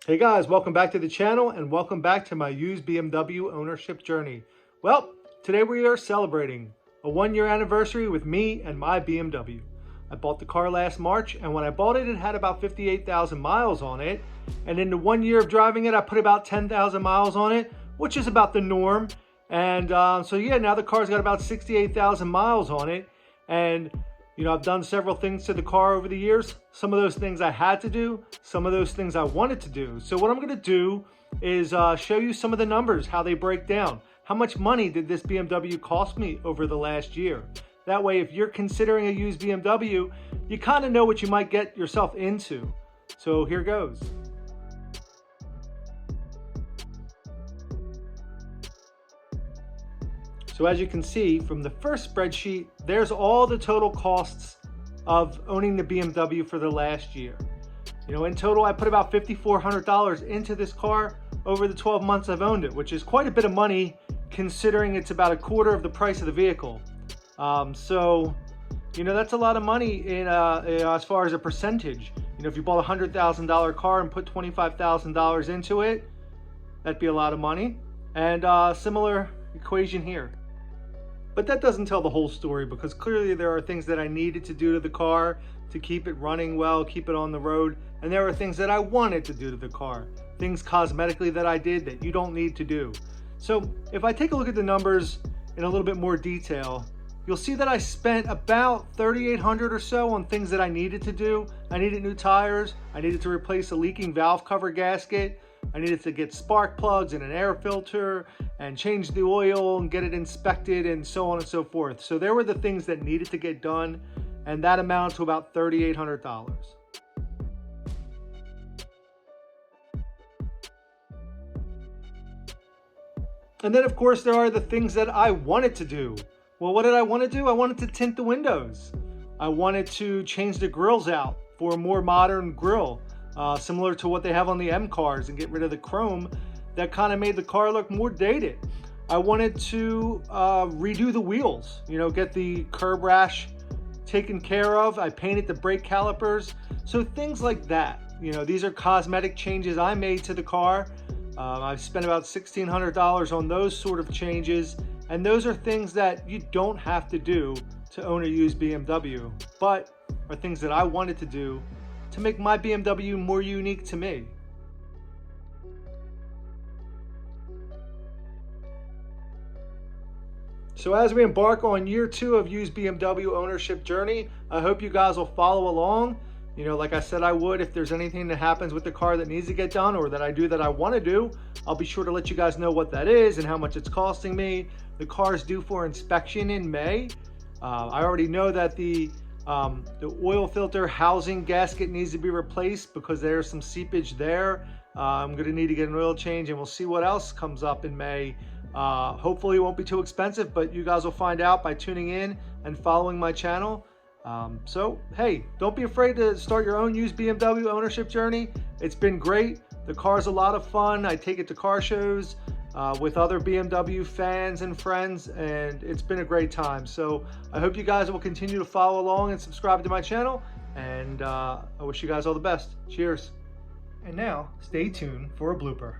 Hey guys, welcome back to the channel and welcome back to my used BMW ownership journey. Well, today we are celebrating a 1-year anniversary with me and my BMW. I bought the car last March, and when I bought it, it had about 58,000 miles on it. And in the 1 year of driving it, I put about 10,000 miles on it, which is about the norm. And so yeah, now the car's got about 68,000 miles on it. And you know, I've done several things to the car over the years. Some of those things I had to do, some of those things I wanted to do. So what I'm gonna do is show you some of the numbers, how they break down. How much money did this BMW cost me over the last year? That way, if you're considering a used BMW, you kind of know what you might get yourself into. So here goes. So as you can see from the first spreadsheet, there's all the total costs of owning the BMW for the last year. You know, in total, I put about $5,400 into this car over the 12 months I've owned it, which is quite a bit of money considering it's about a quarter of the price of the vehicle. So, you know, that's a lot of money in as far as a percentage. You know, if you bought a $100,000 car and put $25,000 into it, that'd be a lot of money. And similar equation here. But that doesn't tell the whole story, because clearly there are things that I needed to do to the car to keep it running well, keep it on the road. And there are things that I wanted to do to the car, things cosmetically that I did that you don't need to do. So if I take a look at the numbers in a little bit more detail, you'll see that I spent about $3,800 or so on things that I needed to do. I needed new tires. I needed to replace a leaking valve cover gasket. I needed to get spark plugs and an air filter and change the oil and get it inspected and so on and so forth. So there were the things that needed to get done, and that amounted to about $3,800. And then of course there are the things that I wanted to do. Well, what did I want to do? I wanted to tint the windows. I wanted to change the grills out for a more modern grill. Similar to what they have on the M cars, and get rid of the chrome that kind of made the car look more dated. I wanted to redo the wheels, you know, get the curb rash taken care of. I painted the brake calipers. So things like that. You know, these are cosmetic changes I made to the car. I've spent about $1,600 on those sort of changes. And those are things that you don't have to do to own a used BMW, but are things that I wanted to do to make my BMW more unique to me. So as we embark on year 2 of used BMW ownership journey, I hope you guys will follow along. You know, like I said I would, if there's anything that happens with the car that needs to get done or that I do that I want to do, I'll be sure to let you guys know what that is and how much it's costing me. The car is due for inspection in May. I already know that the oil filter housing gasket needs to be replaced because there's some seepage there. I'm going to need to get an oil change, and we'll see what else comes up in May. Hopefully it won't be too expensive, but you guys will find out by tuning in and following my channel. So hey, don't be afraid to start your own used BMW ownership journey. It's been great. The car's a lot of fun. I take it to car shows with other BMW fans and friends, and it's been a great time. So I hope you guys will continue to follow along and subscribe to my channel, and I wish you guys all the best. Cheers. And now stay tuned for a blooper.